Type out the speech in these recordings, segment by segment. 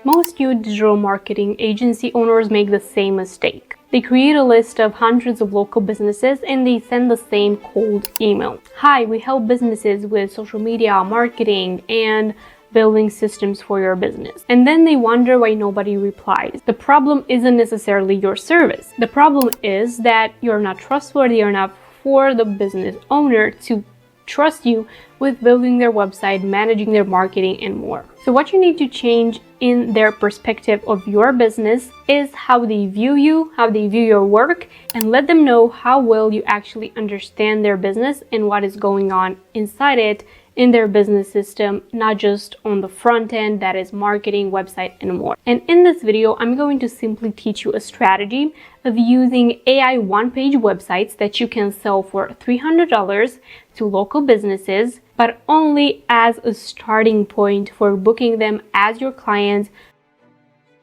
Most new digital marketing agency owners make the same mistake. They create a list of hundreds of local businesses and they send the same cold email. Hi, we help businesses with social media, marketing, and building systems for your business. And then they wonder why nobody replies. The problem isn't necessarily your service. The problem is that you're not trustworthy enough for the business owner to trust you with building their website, managing their marketing, and more. So what you need to change in their perspective of your business is how they view you, how they view your work, and let them know how well you actually understand their business and what is going on inside it in their business system, not just on the front end, that is marketing, website, and more. And in this video, I'm going to simply teach you a strategy of using AI one-page websites that you can sell for $300 to local businesses, but only as a starting point for booking them as your clients,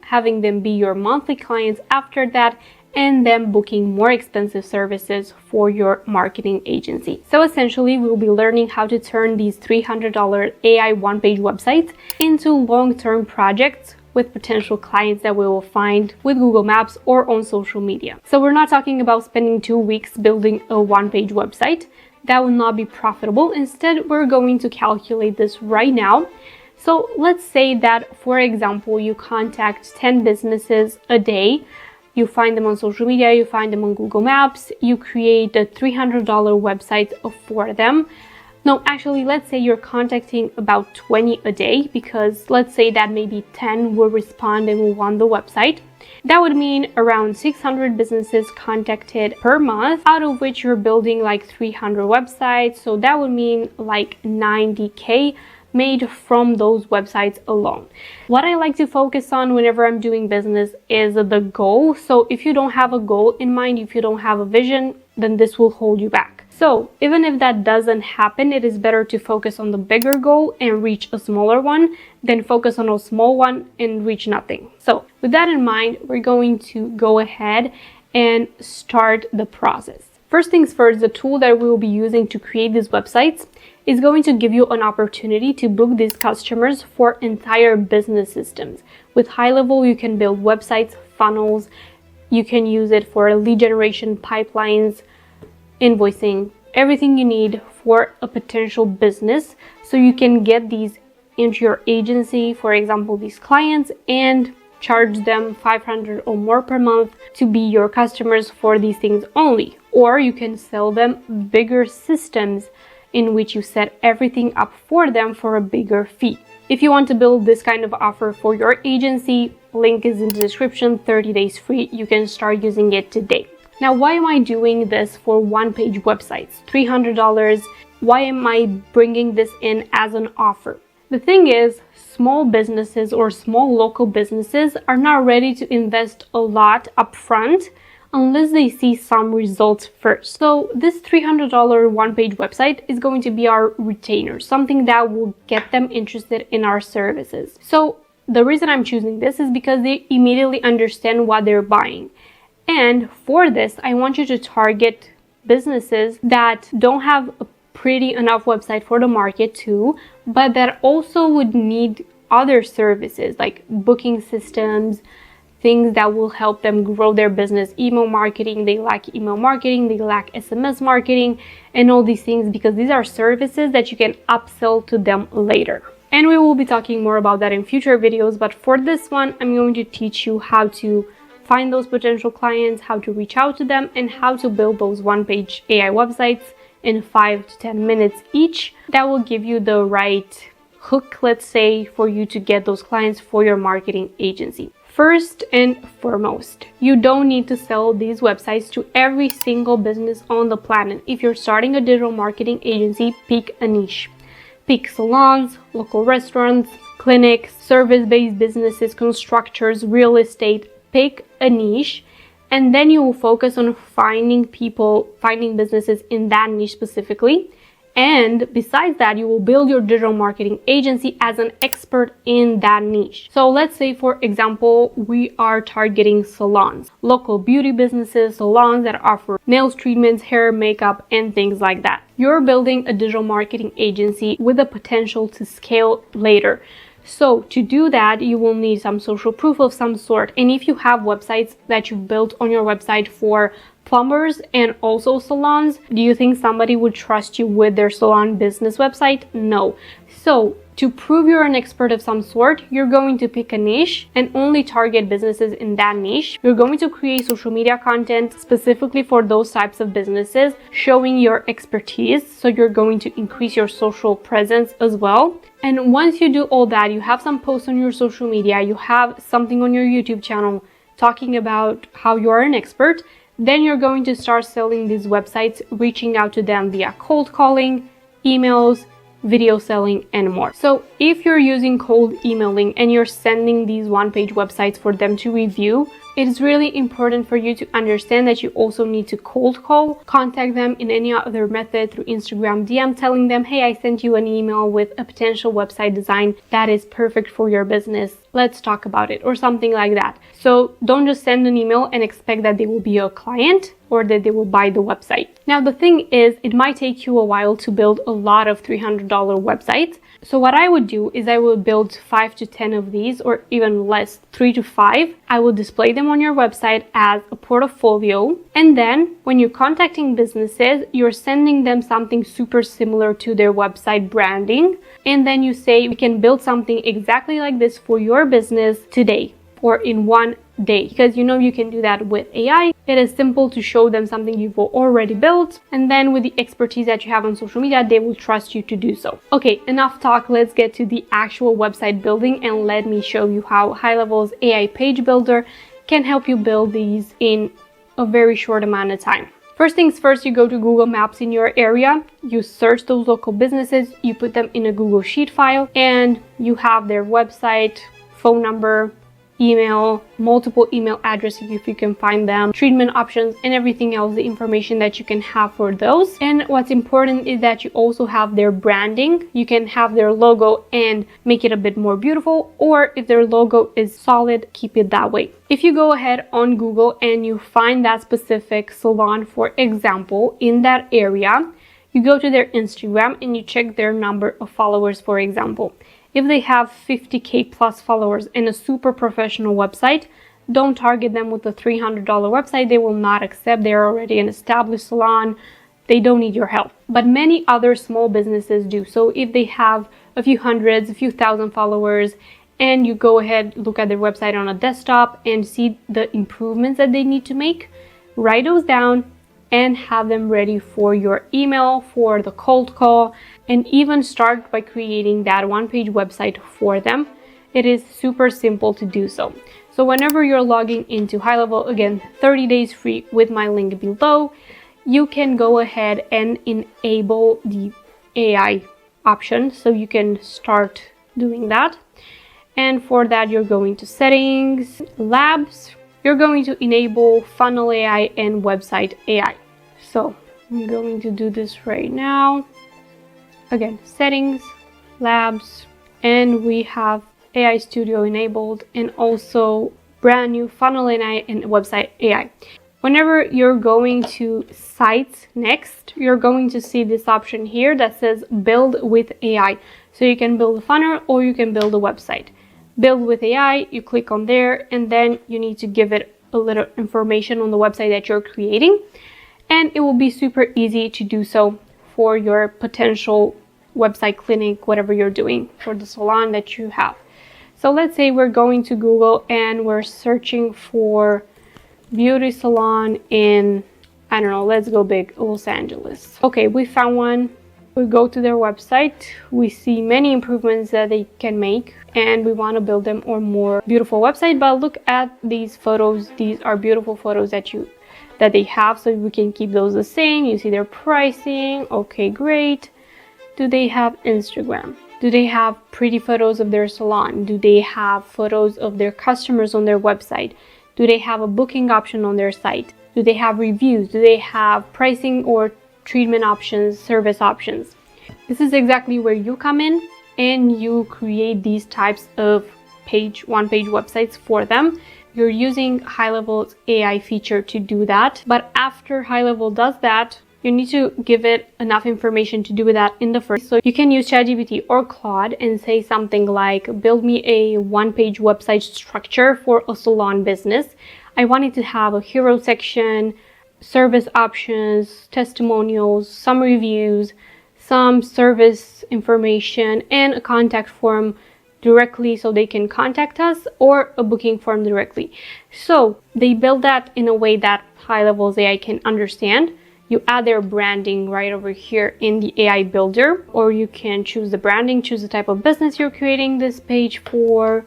having them be your monthly clients after that, and then booking more expensive services for your marketing agency. So essentially, we'll be learning how to turn these $300 AI one-page websites into long-term projects with potential clients that we will find with Google Maps or on social media. So we're not talking about spending 2 weeks building a one-page website. That will not be profitable. Instead, we're going to calculate this right now. So let's say that, for example, you contact 10 businesses a day. You find them on social media, you find them on Google Maps, you create a $300 website for them. No, actually, let's say you're contacting about 20 a day, because let's say that maybe 10 will respond and will want the website. That would mean around 600 businesses contacted per month, out of which you're building like 300 websites. So that would mean like 90K made from those websites alone. What I like to focus on whenever I'm doing business is the goal. So if you don't have a goal in mind, if you don't have a vision, then this will hold you back. So even if that doesn't happen, it is better to focus on the bigger goal and reach a smaller one than focus on a small one and reach nothing. So with that in mind, we're going to go ahead and start the process. First things first, the tool that we will be using to create these websites is going to give you an opportunity to book these customers for entire business systems. With HighLevel, you can build websites, funnels, you can use it for lead generation, pipelines, invoicing, everything you need for a potential business. So you can get these into your agency, for example, these clients, and charge them $500 or more per month to be your customers for these things only. Or you can sell them bigger systems in which you set everything up for them for a bigger fee. If you want to build this kind of offer for your agency, link is in the description, 30 days free. You can start using it today. Now, why am I doing this for one-page websites? $300. Why am I bringing this in as an offer? The thing is, small businesses or small local businesses are not ready to invest a lot upfront unless they see some results first. So this $300 one-page website is going to be our retainer, something that will get them interested in our services. So the reason I'm choosing this is because they immediately understand what they're buying. And for this, I want you to target businesses that don't have a pretty enough website for the market too, but that also would need other services like booking systems, things that will help them grow their business. Email marketing, they lack email marketing, they lack SMS marketing, and all these things, because these are services that you can upsell to them later. And we will be talking more about that in future videos, but for this one, I'm going to teach you how to find those potential clients, how to reach out to them, and how to build those one-page AI websites in 5 to 10 minutes each. That will give you the right hook, let's say, for you to get those clients for your marketing agency. First and foremost, you don't need to sell these websites to every single business on the planet. If you're starting a digital marketing agency, pick a niche. Pick salons, local restaurants, clinics, service-based businesses, constructors, real estate. Pick a niche, and then you will focus on finding businesses in that niche specifically. And besides that, you will build your digital marketing agency as an expert in that niche. So let's say, for example, we are targeting salons, local beauty businesses, salons that offer nails treatments, hair, makeup, and things like that. You're building a digital marketing agency with the potential to scale later. So to do that, you will need some social proof of some sort. And if you have websites that you've built on your website for plumbers and also salons, do you think somebody would trust you with their salon business website? No. So to prove you're an expert of some sort, you're going to pick a niche and only target businesses in that niche. You're going to create social media content specifically for those types of businesses, showing your expertise. So you're going to increase your social presence as well. And once you do all that, you have some posts on your social media, you have something on your YouTube channel talking about how you are an expert, then you're going to start selling these websites, reaching out to them via cold calling, emails, video selling, and more. So if you're using cold emailing and you're sending these one-page websites for them to review, it is really important for you to understand that you also need to cold call, contact them in any other method through Instagram DM, telling them, hey, I sent you an email with a potential website design that is perfect for your business. Let's talk about it, or something like that. So don't just send an email and expect that they will be your client or that they will buy the website. Now, the thing is, it might take you a while to build a lot of $300 websites. So what I would do is I would build 5 to 10 of these, or even less, 3 to 5. I will display them on your website as a portfolio. And then when you're contacting businesses, you're sending them something super similar to their website branding. And then you say, we can build something exactly like this for your business today or in one day, because you know you can do that with AI. It is simple to show them something you've already built, and then with the expertise that you have on social media, they will trust you to do so. Okay, enough talk. Let's get to the actual website building, and let me show you how HighLevel's AI page builder can help you build these in a very short amount of time. First things first, you go to Google Maps in your area, you search those local businesses, you put them in a Google Sheet file, and you have their website, phone number, email, multiple email addresses if you can find them, treatment options, and everything else, the information that you can have for those. And what's important is that you also have their branding. You can have their logo and make it a bit more beautiful, or if their logo is solid, keep it that way. If you go ahead on Google and you find that specific salon, for example, in that area, you go to their Instagram and you check their number of followers, for example. If they have 50K plus followers and a super professional website, don't target them with a $300 website. They will not accept. They're already an established salon. They don't need your help. But many other small businesses do. So if they have a few hundreds, a few thousand followers, and you go ahead, look at their website on a desktop and see the improvements that they need to make, write those down and have them ready for your email, for the cold call, and even start by creating that one-page website for them. It is super simple to do so. So whenever you're logging into HighLevel, again, 30 days free with my link below, you can go ahead and enable the AI option. So you can start doing that. And for that, you're going to settings, labs. You're going to enable funnel AI and website AI. So I'm going to do this right now. Again, settings, labs, and we have AI Studio enabled, and also brand new funnel AI and website AI. Whenever you're going to sites next, you're going to see this option here that says build with AI. So you can build a funnel or you can build a website. Build with AI, you click on there, and then you need to give it a little information on the website that you're creating. And it will be super easy to do so for your potential website clinic, whatever you're doing for the salon that you have. So let's say we're going to Google and we're searching for beauty salon in, I don't know, let's go big, Los Angeles. Okay, we found one. We go to their website. We see many improvements that they can make, and we want to build them a more beautiful website. But look at these photos. These are beautiful photos that they have, so we can keep those the same. You see their pricing. Okay, great. Do they have Instagram? Do they have pretty photos of their salon? Do they have photos of their customers on their website? Do they have a booking option on their site? Do they have reviews? Do they have pricing or treatment options, service options? This is exactly where you come in, and you create these types of one-page websites for them. You're using HighLevel's AI feature to do that. But after HighLevel does that, You need to give it enough information to do that in the first. So you can use ChatGPT or Claude and say something like, build me a one-page website structure for a salon business. I want it to have a hero section, service options, testimonials, some reviews, some service information, and a contact form directly so they can contact us, or a booking form directly. So they build that in a way that HighLevel's AI can understand. You add their branding right over here in the AI builder, or you can choose the branding, choose the type of business you're creating this page for,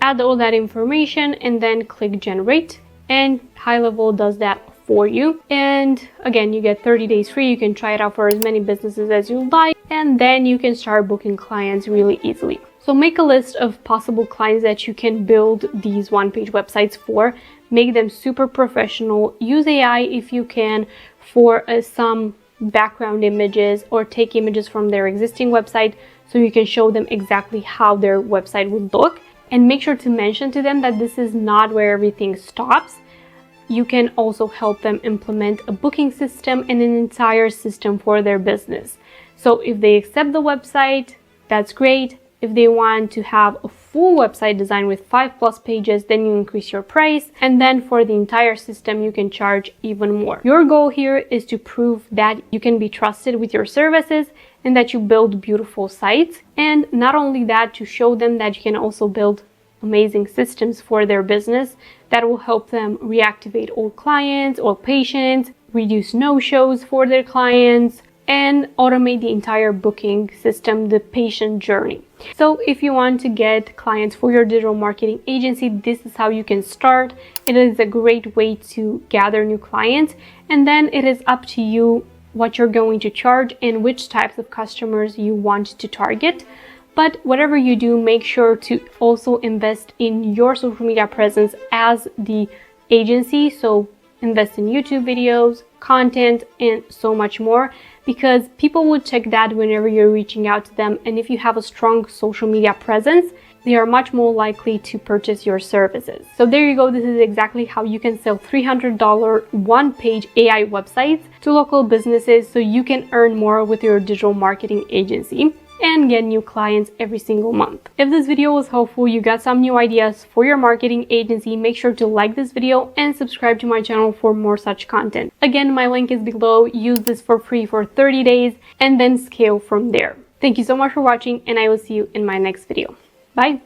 add all that information, and then click generate, and HighLevel does that for you. And again, you get 30 days free. You can try it out for as many businesses as you like, and then you can start booking clients really easily. So make a list of possible clients that you can build these one-page websites for. Make them super professional. Use AI if you can for some background images, or take images from their existing website so you can show them exactly how their website would look. And make sure to mention to them that this is not where everything stops. You can also help them implement a booking system and an entire system for their business. So if they accept the website, that's great. If they want to have a full website design with 5+ pages, then you increase your price. And then for the entire system, you can charge even more. Your goal here is to prove that you can be trusted with your services and that you build beautiful sites. And not only that, to show them that you can also build amazing systems for their business that will help them reactivate old clients or patients, reduce no-shows for their clients, and automate the entire booking system, the patient journey. So if you want to get clients for your digital marketing agency, this is how you can start. It is a great way to gather new clients, and then it is up to you what you're going to charge and which types of customers you want to target. But whatever you do, make sure to also invest in your social media presence as the agency. So invest in YouTube videos, content, and so much more, because people will check that whenever you're reaching out to them. And if you have a strong social media presence, they are much more likely to purchase your services. So there you go. This is exactly how you can sell $300 one-page AI websites to local businesses so you can earn more with your digital marketing agency and get new clients every single month. If this video was helpful, you got some new ideas for your marketing agency, make sure to like this video and subscribe to my channel for more such content. Again, my link is below. Use this for free for 30 days and then scale from there. Thank you so much for watching, and I will see you in my next video. Bye!